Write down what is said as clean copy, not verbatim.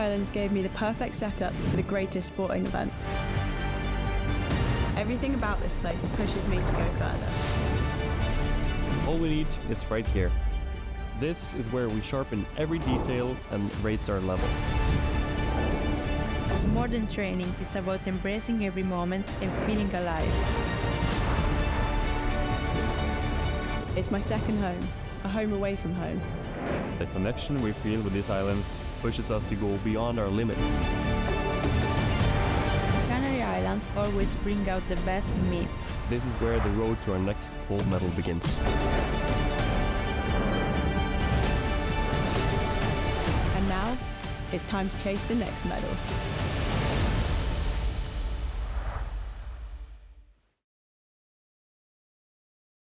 Islands gave me the perfect setup for the greatest sporting events. Everything about this place pushes me to go further. All we need is right here. This is where we sharpen every detail and raise our level. It's more than training, it's about embracing every moment and feeling alive. It's my second home, a home away from home. The connection we feel with these islands pushes us to go beyond our limits. Canary Islands always bring out the best in me. This is where the road to our next gold medal begins. And now, it's time to chase the next medal.